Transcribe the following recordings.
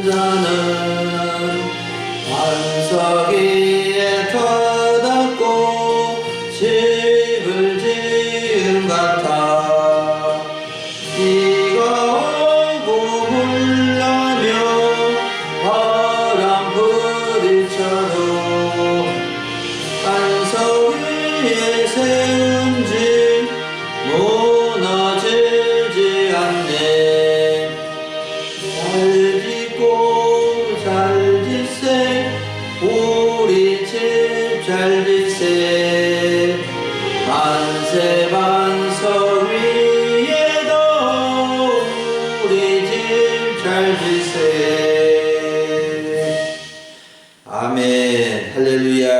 자는 반석 위에 터닫고 집을 지은 같아. 비가 오고 물나며 바람 부딪혀도 반석 위에 세운 집 무너지지 않네. 잘 짓고 잘 짓세 우리 집 잘 짓세. 만세 반석 위에도 우리 집 잘 짓세. 아멘. 할렐루야.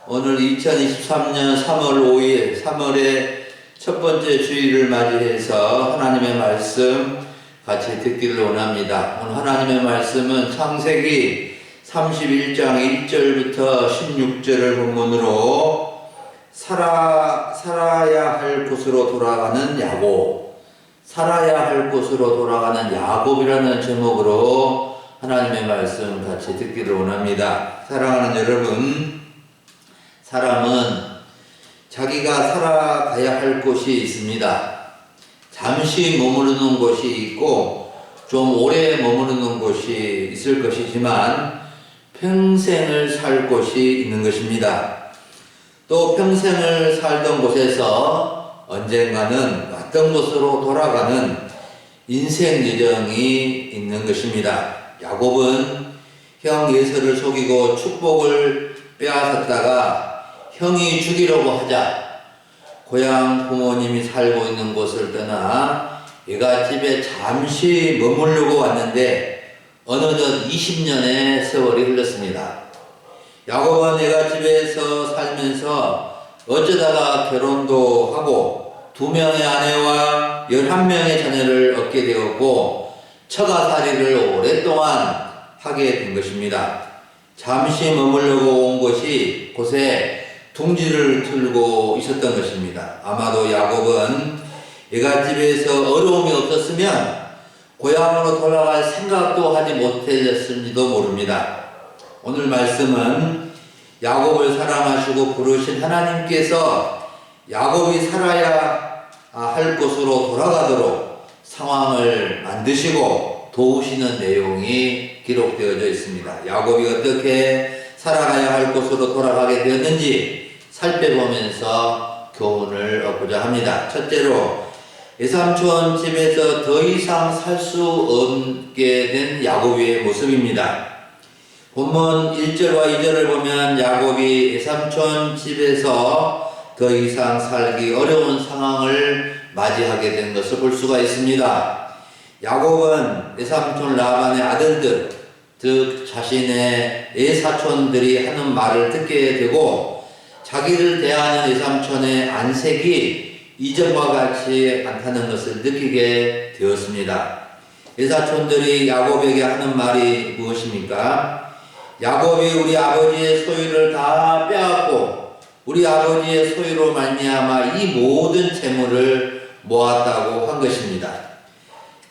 오늘 2023년 3월 5일 3월의 첫 번째 주일을 맞이해서 하나님의 말씀 같이 듣기를 원합니다. 오늘 하나님의 말씀은 창세기 31장 1절부터 16절을 본문으로 살아야 할 곳으로 돌아가는 야곱, 살아야 할 곳으로 돌아가는 야곱이라는 제목으로 하나님의 말씀 같이 듣기를 원합니다. 사랑하는 여러분, 사람은 자기가 살아가야 할 곳이 있습니다. 잠시 머무르는 곳이 있고 좀 오래 머무르는 곳이 있을 것이지만 평생을 살 곳이 있는 것입니다. 또 평생을 살던 곳에서 언젠가는 왔던 곳으로 돌아가는 인생 여정이 있는 것입니다. 야곱은 형 에서를 속이고 축복을 빼앗았다가 형이 죽이려고 하자 고향 부모님이 살고 있는 곳을 떠나 애갓집에 잠시 머무르려고 왔는데 어느덧 20년의 세월이 흘렀습니다. 야곱은 애갓집에서 살면서 어쩌다가 결혼도 하고 2명의 아내와 11명의 자녀를 얻게 되었고 처가살이를 오랫동안 하게 된 것입니다. 잠시 머무르려고 온 곳에 둥지를 틀고 있었던 것입니다. 아마도 야곱은 애갓집에서 어려움이 없었으면 고향으로 돌아갈 생각도 하지 못했을지도 모릅니다. 오늘 말씀은 야곱을 사랑하시고 부르신 하나님께서 야곱이 살아야 할 곳으로 돌아가도록 상황을 만드시고 도우시는 내용이 기록되어져 있습니다. 야곱이 어떻게 살아가야 할 곳으로 돌아가게 되었는지 살펴보면서 교훈을 얻고자 합니다. 첫째로 외삼촌 집에서 더 이상 살 수 없게 된 야곱의 모습입니다. 본문 1절과 2절을 보면 야곱이 외삼촌 집에서 더 이상 살기 어려운 상황을 맞이하게 된 것을 볼 수가 있습니다. 야곱은 외삼촌 라반의 아들들, 즉 자신의 외사촌들이 하는 말을 듣게 되고 자기를 대하는 외삼촌의 안색이 이전과 같이 않다는 것을 느끼게 되었습니다. 외사촌들이 야곱에게 하는 말이 무엇입니까? 야곱이 우리 아버지의 소유를 다 빼앗고 우리 아버지의 소유로 말미암아 이 모든 재물을 모았다고 한 것입니다.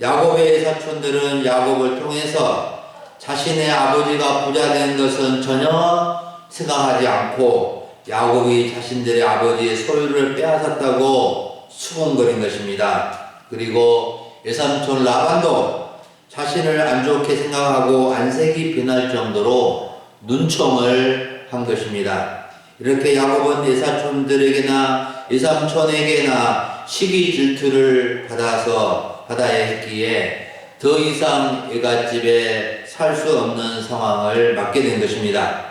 야곱의 외사촌들은 야곱을 통해서 자신의 아버지가 부자 된 것은 전혀 생각하지 않고 야곱이 자신들의 아버지의 소유를 빼앗았다고 수군거린 것입니다. 그리고 외삼촌 라반도 자신을 안 좋게 생각하고 안색이 변할 정도로 눈총을 한 것입니다. 이렇게 야곱은 외사촌들에게나 외삼촌에게나 시기 질투를 받아야 했기에 더 이상 애갓집에 살 수 없는 상황을 맞게 된 것입니다.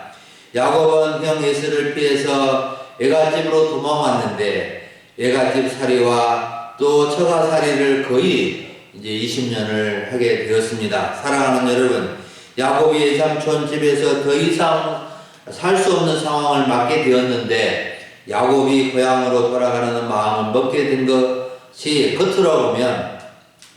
야곱은 형 에서를 피해서 애갓집으로 도망왔는데 애갓집 살이와 또 처가살이를 거의 이제 20년을 하게 되었습니다. 사랑하는 여러분, 야곱이 외삼촌 집에서 더 이상 살 수 없는 상황을 맞게 되었는데 야곱이 고향으로 돌아가는 마음을 먹게 된 것이 겉으로 보면,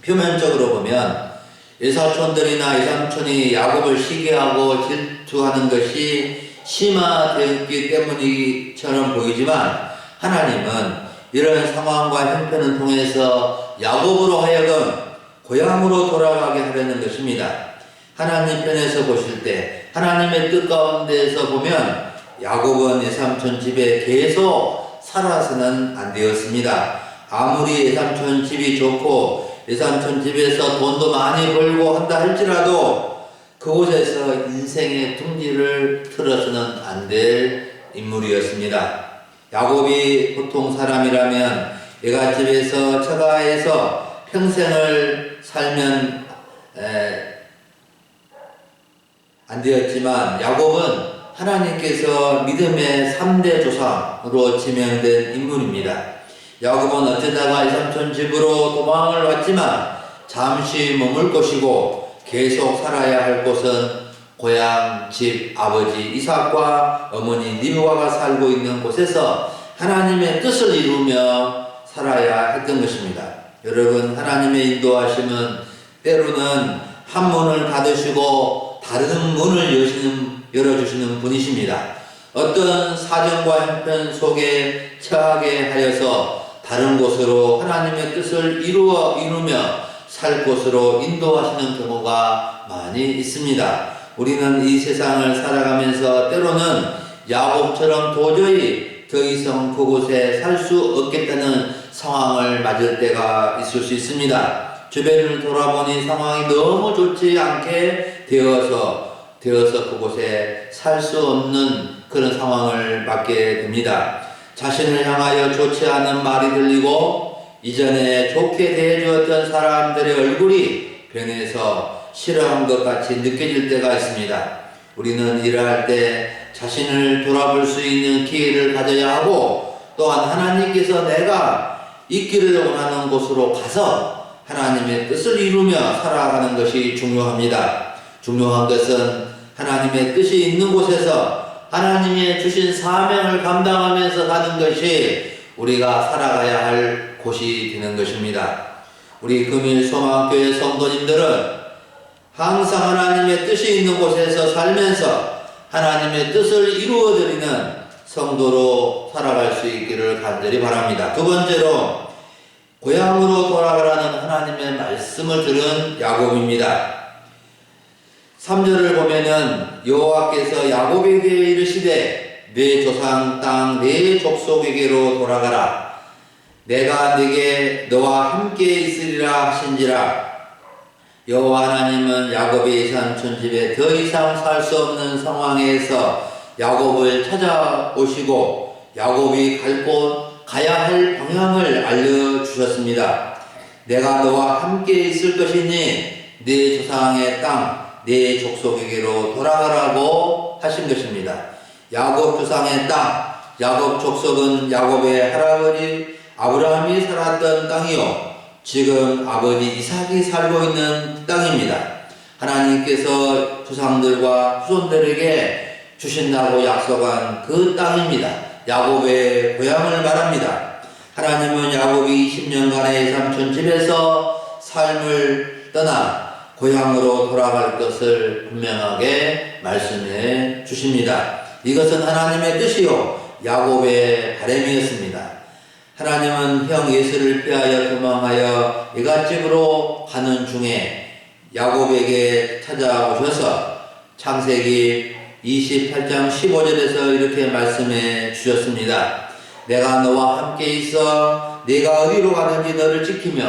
표면적으로 보면 외사촌들이나 외삼촌이 야곱을 시기하고 질투하는 것이 심화되었기 때문이처럼 보이지만 하나님은 이런 상황과 형편을 통해서 야곱으로 하여금 고향으로 돌아가게 하려는 것입니다. 하나님 편에서 보실 때 하나님의 뜻 가운데에서 보면 야곱은 외삼촌 집에 계속 살아서는 안 되었습니다. 아무리 외삼촌 집이 좋고 외삼촌 집에서 돈도 많이 벌고 한다 할지라도 그곳에서 인생의 둥지를 틀어서는 안 될 인물이었습니다. 야곱이 보통 사람이라면 외갓집에서 처가에서 평생을 살면 안 되었지만 야곱은 하나님께서 믿음의 3대 조상으로 지명된 인물입니다. 야곱은 어쩌다가 외삼촌 집으로 도망을 왔지만 잠시 머물 곳이고 계속 살아야 할 곳은 고향 집 아버지 이삭과 어머니 리브가가 살고 있는 곳에서 하나님의 뜻을 이루며 살아야 했던 것입니다. 여러분, 하나님의 인도하심은 때로는 한 문을 닫으시고 다른 문을 열어주시는 분이십니다. 어떤 사정과 형편 속에 처하게 하여서 다른 곳으로 하나님의 뜻을 이루며 살 곳으로 인도하시는 경우가 많이 있습니다. 우리는 이 세상을 살아가면서 때로는 야곱처럼 도저히 더 이상 그곳에 살 수 없겠다는 상황을 맞을 때가 있을 수 있습니다. 주변을 돌아보니 상황이 너무 좋지 않게 되어서 그곳에 살 수 없는 그런 상황을 맞게 됩니다. 자신을 향하여 좋지 않은 말이 들리고 이전에 좋게 대해주었던 사람들의 얼굴이 변해서 싫어한 것 같이 느껴질 때가 있습니다. 우리는 일할 때 자신을 돌아볼 수 있는 기회를 가져야 하고 또한 하나님께서 내가 있기를 원하는 곳으로 가서 하나님의 뜻을 이루며 살아가는 것이 중요합니다. 중요한 것은 하나님의 뜻이 있는 곳에서 하나님의 주신 사명을 감당하면서 사는 것이 우리가 살아가야 할 곳이 되는 것입니다. 우리 금일 소망교회 성도님들은 항상 하나님의 뜻이 있는 곳에서 살면서 하나님의 뜻을 이루어드리는 성도로 살아갈 수 있기를 간절히 바랍니다. 두 번째로 고향으로 돌아가라는 하나님의 말씀을 들은 야곱입니다. 3절을 보면은 여호와께서 야곱에게 이르시되 내 조상 땅 내 족속에게로 돌아가라. 내가 네게 너와 함께 있으리라 하신지라. 여호와 하나님은 야곱의 외삼촌 집에 더 이상 살 수 없는 상황에서 야곱을 찾아오시고 야곱이 가야 할 방향을 알려주셨습니다. 내가 너와 함께 있을 것이니 네 조상의 땅, 네 족속에게로 돌아가라고 하신 것입니다. 야곱 조상의 땅, 야곱 족속은 야곱의 할아버지 아브라함이 살았던 땅이요 지금 아버지 이삭이 살고 있는 땅입니다. 하나님께서 조상들과 후손들에게 주신다고 약속한 그 땅입니다. 야곱의 고향을 말합니다. 하나님은 야곱이 20년간의 외삼촌 집에서 삶을 떠나 고향으로 돌아갈 것을 분명하게 말씀해 주십니다. 이것은 하나님의 뜻이요 야곱의 바람이었습니다. 하나님은 형 에서를 피하여 도망하여 외갓집으로 가는 중에 야곱에게 찾아오셔서 창세기 28장 15절에서 이렇게 말씀해 주셨습니다. 내가 너와 함께 있어 네가 어디로 가든지 너를 지키며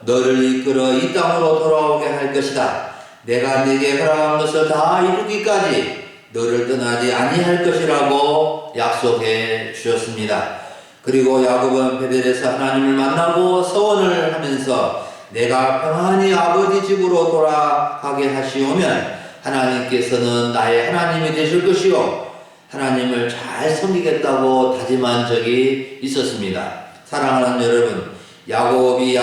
너를 이끌어 이 땅으로 돌아오게 할 것이다. 내가 네게 허락한 것을 다 이루기까지 너를 떠나지 아니할 것이라고 약속해 주셨습니다. 그리고 야곱은 베델에서 하나님을 만나고 서원을 하면서 내가 평안히 아버지 집으로 돌아가게 하시오면 하나님께서는 나의 하나님이 되실 것이요 하나님을 잘 섬기겠다고 다짐한 적이 있었습니다. 사랑하는 여러분, 야곱이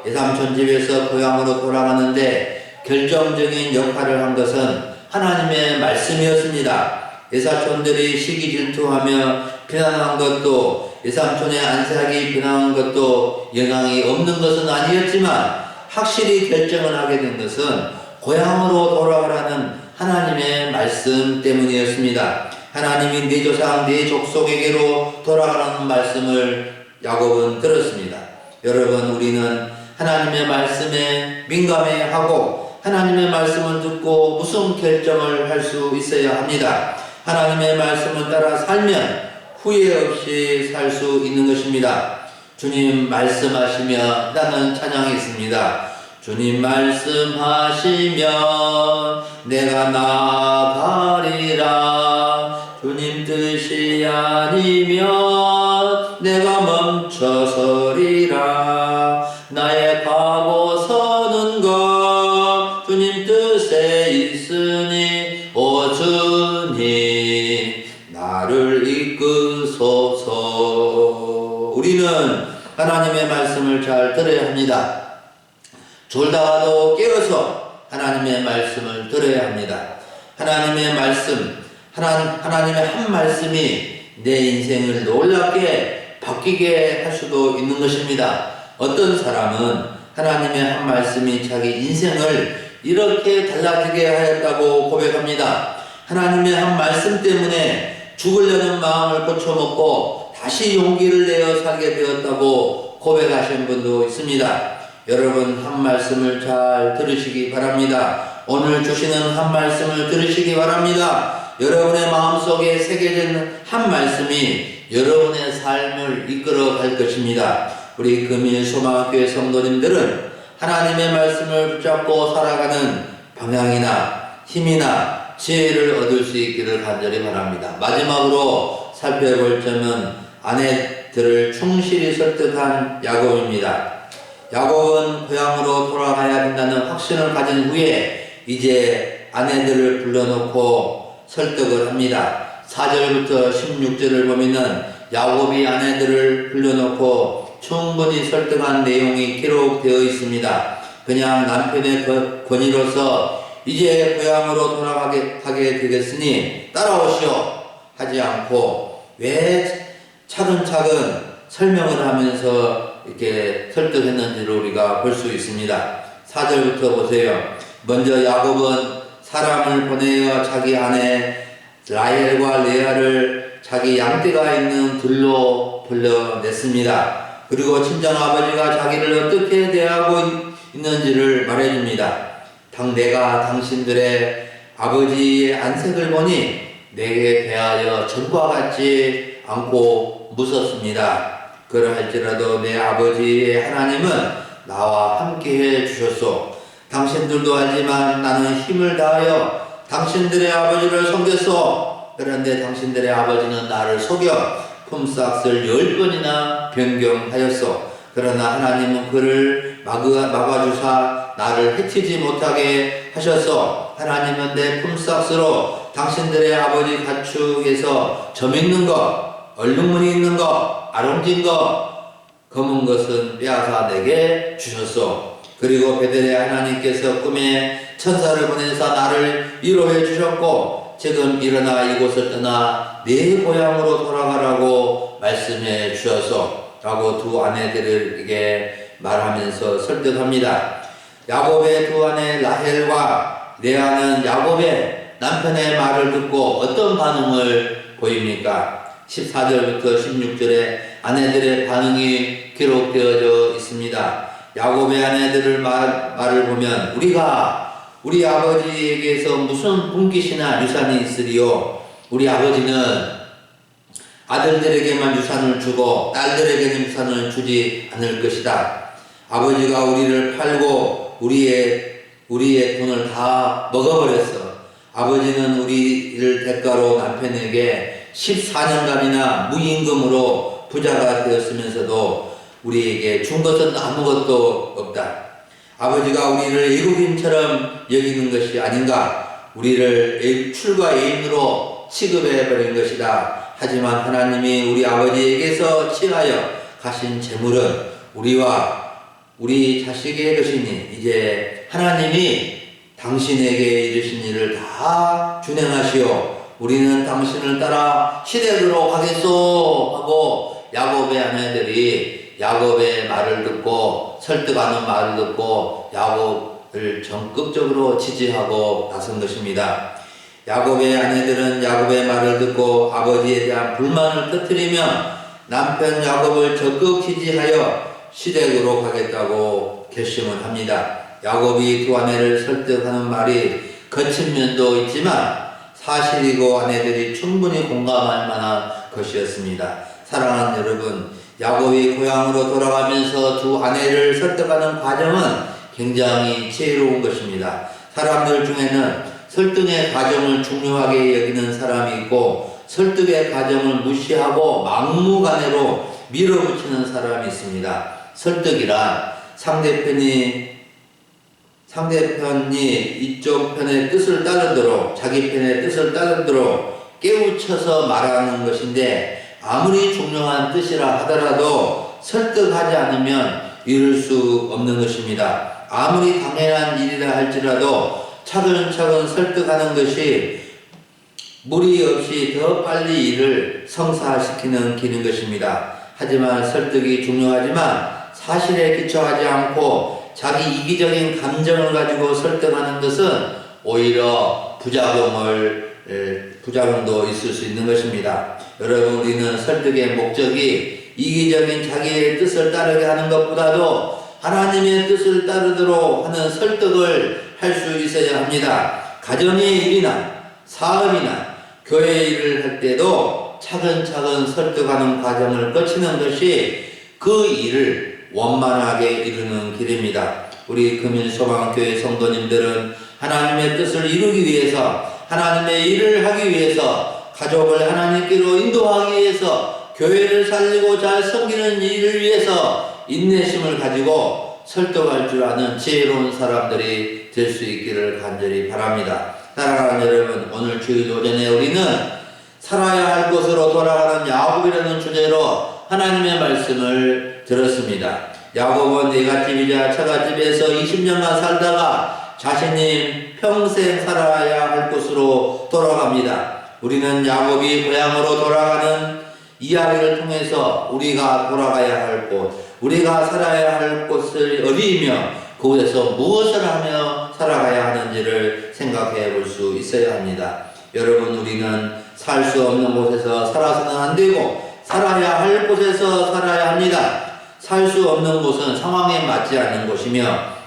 외삼촌 집에서 고향으로 돌아가는데 결정적인 역할을 한 것은 하나님의 말씀이었습니다. 외사촌들이 시기 질투하며 비난한 것도 외삼촌의 안색이 변한 것도 영향이 없는 것은 아니었지만 확실히 결정을 하게 된 것은 고향으로 돌아가라는 하나님의 말씀 때문이었습니다. 하나님이 네 조상 네 족속에게로 돌아가라는 말씀을 야곱은 들었습니다. 여러분, 우리는 하나님의 말씀에 민감해하고 하나님의 말씀을 듣고 무슨 결정을 할 수 있어야 합니다. 하나님의 말씀을 따라 살면 후회 없이 살 수 있는 것입니다. 주님 말씀하시며 나는 찬양이 있습니다. 주님 말씀하시면 내가 나가리라. 주님 뜻이 아니면 내가 멈춰서리라. 나의 가고 서는 것 주님 뜻에 있으니 오 주님 나를 이끄소서. 우리는 하나님의 말씀을 잘 들어야 합니다. 졸다가도 깨어서 하나님의 말씀을 들어야 합니다. 하나님의 말씀, 하나님의 한 말씀이 내 인생을 놀랍게 바뀌게 할 수도 있는 것입니다. 어떤 사람은 하나님의 한 말씀이 자기 인생을 이렇게 달라지게 하였다고 고백합니다. 하나님의 한 말씀 때문에 죽으려는 마음을 고쳐먹고 다시 용기를 내어 살게 되었다고 고백하신 분도 있습니다. 여러분 한 말씀을 잘 들으시기 바랍니다. 오늘 주시는 한 말씀을 들으시기 바랍니다. 여러분의 마음속에 새겨진 한 말씀이 여러분의 삶을 이끌어 갈 것입니다. 우리 금일 소망교회 성도님들은 하나님의 말씀을 붙잡고 살아가는 방향이나 힘이나 지혜를 얻을 수 있기를 간절히 바랍니다. 마지막으로 살펴볼 점은 아내들을 충실히 설득한 야곱입니다. 야곱은 고향으로 돌아가야 된다는 확신을 가진 후에 이제 아내들을 불러놓고 설득을 합니다. 4절부터 16절을 보면은 야곱이 아내들을 불러놓고 충분히 설득한 내용이 기록되어 있습니다. 그냥 남편의 권위로서 이제 고향으로 돌아가게 되겠으니 따라오시오 하지 않고 왜 차근차근 설명을 하면서 이렇게 설득했는지를 우리가 볼 수 있습니다. 4절부터 보세요. 먼저 야곱은 사람을 보내어 자기 아내 라헬과 레아를 자기 양떼가 있는 들로 불러냈습니다. 그리고 친정아버지가 자기를 어떻게 대하고 있는지를 말해줍니다. 내가 당신들의 아버지의 안색을 보니 내게 대하여 전과 같지 않고 무섭습니다. 그러할지라도 내 아버지의 하나님은 나와 함께해 주셨소. 당신들도 알지만 나는 힘을 다하여 당신들의 아버지를 섬겼소. 그런데 당신들의 아버지는 나를 속여 품삯을 10번이나 변경하였소. 그러나 하나님은 그를 막아주사 나를 해치지 못하게 하셨소. 하나님은 내 품삯으로 당신들의 아버지 가축에서 점 있는 것, 얼룩무늬 있는 것, 아롱진 것, 검은 것은 빼앗아 내게 주셨소. 그리고 베델의 하나님께서 꿈에 천사를 보내사 나를 위로해 주셨고 지금 일어나 이곳을 떠나 네 고향으로 돌아가라고 말씀해 주셨소. 라고 두 아내들에게 말하면서 설득합니다. 야곱의 두 아내 라헬과 레아는 야곱의 남편의 말을 듣고 어떤 반응을 보입니까? 14절부터 16절에 아내들의 반응이 기록되어져 있습니다. 야곱의 아내들의 말을 보면 우리가 우리 아버지에게서 무슨 분깃이나 유산이 있으리요? 우리 아버지는 아들들에게만 유산을 주고 딸들에게는 유산을 주지 않을 것이다. 아버지가 우리를 팔고 우리의 돈을 다 먹어버렸어. 아버지는 우리를 대가로 남편에게 14년간이나 무임금으로 부자가 되었으면서도 우리에게 준 것은 아무것도 없다. 아버지가 우리를 애국인처럼 여기는 것이 아닌가. 우리를 출가 애인으로 취급해버린 것이다. 하지만 하나님이 우리 아버지에게서 취하여 가신 재물은 우리와 우리 자식의 것이니 이제 하나님이 당신에게 이르신 일을 다 준행하시오. 우리는 당신을 따라 시댁으로 가겠소 하고 야곱의 아내들이 야곱의 말을 듣고 설득하는 말을 듣고 야곱을 적극적으로 지지하고 나선 것입니다. 야곱의 아내들은 야곱의 말을 듣고 아버지에 대한 불만을 터뜨리며 남편 야곱을 적극 지지하여 시댁으로 가겠다고 결심을 합니다. 야곱이 두 아내를 설득하는 말이 거친 면도 있지만 사실이고 아내들이 충분히 공감할 만한 것이었습니다. 사랑하는 여러분, 야곱이 고향으로 돌아가면서 두 아내를 설득하는 과정은 굉장히 지혜로운 것입니다. 사람들 중에는 설득의 과정을 중요하게 여기는 사람이 있고 설득의 과정을 무시하고 막무가내로 밀어붙이는 사람이 있습니다. 설득이란 상대편이 이쪽 편의 뜻을 따르도록 자기 편의 뜻을 따르도록 깨우쳐서 말하는 것인데 아무리 중요한 뜻이라 하더라도 설득하지 않으면 이룰 수 없는 것입니다. 아무리 당연한 일이라 할지라도 차근차근 설득하는 것이 무리 없이 더 빨리 일을 성사시키는 길인 것입니다. 하지만 설득이 중요하지만 사실에 기초하지 않고 자기 이기적인 감정을 가지고 설득하는 것은 오히려 부작용도 있을 수 있는 것입니다. 여러분, 우리는 설득의 목적이 이기적인 자기의 뜻을 따르게 하는 것보다도 하나님의 뜻을 따르도록 하는 설득을 할 수 있어야 합니다. 가정의 일이나 사업이나 교회 일을 할 때도 차근차근 설득하는 과정을 거치는 것이 그 일을 원만하게 이루는 길입니다. 우리 금일소망교회 성도님들은 하나님의 뜻을 이루기 위해서, 하나님의 일을 하기 위해서, 가족을 하나님께로 인도하기 위해서, 교회를 살리고 잘 섬기는 일을 위해서 인내심을 가지고 설득할 줄 아는 지혜로운 사람들이 될 수 있기를 간절히 바랍니다. 사랑하는 여러분, 오늘 주일 오전에 우리는 살아야 할 곳으로 돌아가는 야곱이라는 주제로 하나님의 말씀을 들었습니다. 야곱은 내갓집이자 처갓집에서 20년간 살다가 자신이 평생 살아야 할 곳으로 돌아갑니다. 우리는 야곱이 고향으로 돌아가는 이야기를 통해서 우리가 돌아가야 할 곳, 우리가 살아야 할 곳을 어디이며 그곳에서 무엇을 하며 살아가야 하는지를 생각해 볼 수 있어야 합니다. 여러분, 우리는 살 수 없는 곳에서 살아서는 안 되고 살아야 할 곳에서 살아야 합니다. 살 수 없는 곳은 상황에 맞지 않는 곳이며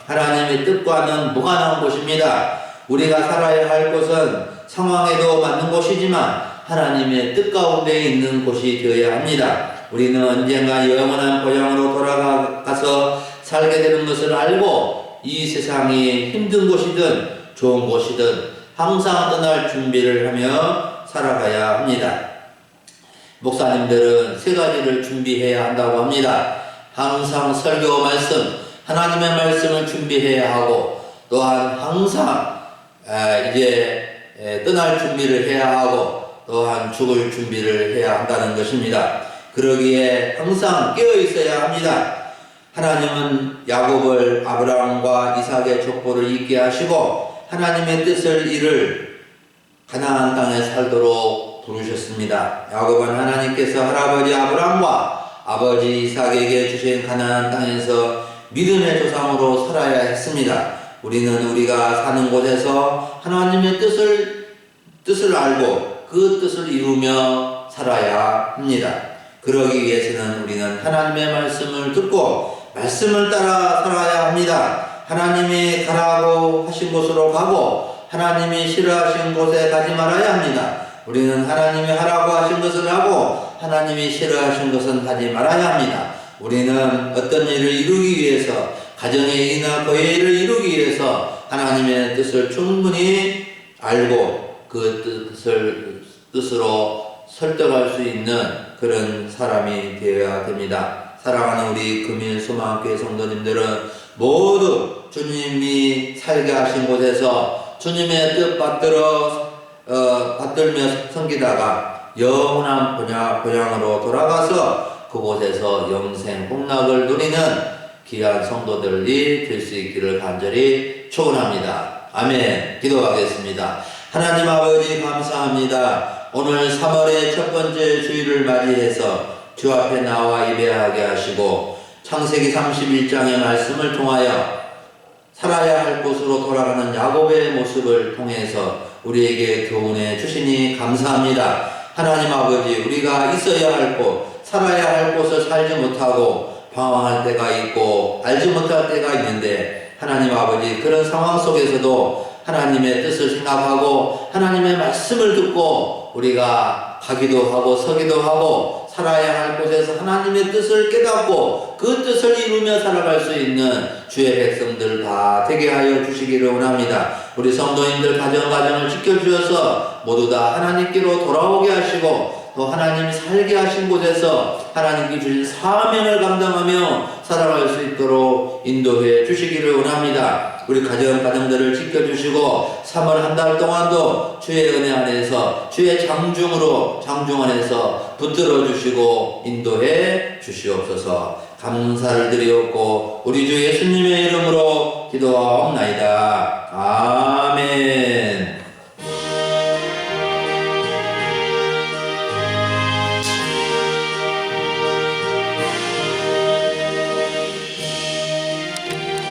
하나님의 뜻과는 무관한 곳입니다. 우리가 살아야 할 곳은 상황에도 맞는 곳이지만 하나님의 뜻 가운데 있는 곳이 되어야 합니다. 우리는 언젠가 영원한 고향으로 돌아가서 살게 되는 것을 알고 이 세상이 힘든 곳이든 좋은 곳이든 항상 떠날 준비를 하며 살아가야 합니다. 목사님들은 세 가지를 준비해야 한다고 합니다. 항상 설교 말씀, 하나님의 말씀을 준비해야 하고 또한 항상 떠날 준비를 해야 하고 또한 죽을 준비를 해야 한다는 것입니다. 그러기에 항상 깨어 있어야 합니다. 하나님은 야곱을 아브라함과 이삭의 족보를 잊게 하시고 하나님의 뜻을 이룰 가나안 땅에 살도록 부르셨습니다. 야곱은 하나님께서 할아버지 아브라함과 아버지 이삭에게 주신 가나안 땅에서 믿음의 조상으로 살아야 했습니다. 우리는 우리가 사는 곳에서 하나님의 뜻을 알고 그 뜻을 이루며 살아야 합니다. 그러기 위해서는 우리는 하나님의 말씀을 듣고 말씀을 따라 살아야 합니다. 하나님이 가라고 하신 곳으로 가고 하나님이 싫어하신 곳에 가지 말아야 합니다. 우리는 하나님이 하라고 하신 것을 하고 하나님이 싫어하신 것은 하지 말아야 합니다. 우리는 어떤 일을 이루기 위해서, 가정의 일이나 교회의 일을 이루기 위해서 하나님의 뜻을 충분히 알고 그 뜻으로 설득할 수 있는 그런 사람이 되어야 됩니다. 사랑하는 우리 금일소망교회 성도님들은 모두 주님이 살게 하신 곳에서 주님의 뜻 받들며 섬기다가 영원한 고향으로 돌아가서 그곳에서 영생 복락을 누리는 귀한 성도들이 될 수 있기를 간절히 축원합니다. 아멘. 기도하겠습니다. 하나님 아버지 감사합니다. 오늘 3월의 첫 번째 주일을 맞이해서 주 앞에 나와 예배하게 하시고 창세기 31장의 말씀을 통하여 살아야 할 곳으로 돌아가는 야곱의 모습을 통해서 우리에게 교훈해 주시니 감사합니다. 하나님 아버지, 우리가 있어야 할 곳, 살아야 할 곳을 살지 못하고 방황할 때가 있고 알지 못할 때가 있는데 하나님 아버지 그런 상황 속에서도 하나님의 뜻을 생각하고 하나님의 말씀을 듣고 우리가 가기도 하고 서기도 하고 살아야 할 곳에서 하나님의 뜻을 깨닫고 그 뜻을 이루며 살아갈 수 있는 주의 백성들 다 되게 하여 주시기를 원합니다. 우리 성도님들 가정을 지켜주셔서 모두 다 하나님께로 돌아오게 하시고 또 하나님이 살게 하신 곳에서 하나님께 주신 사명을 감당하며 살아갈 수 있도록 인도해 주시기를 원합니다. 우리 가정들을 지켜주시고 3월 한 달 동안도 주의 은혜 안에서 주의 장중 안에서 붙들어 주시고 인도해 주시옵소서. 감사를 드리옵고 우리 주 예수님의 이름으로 기도하옵나이다. 아멘.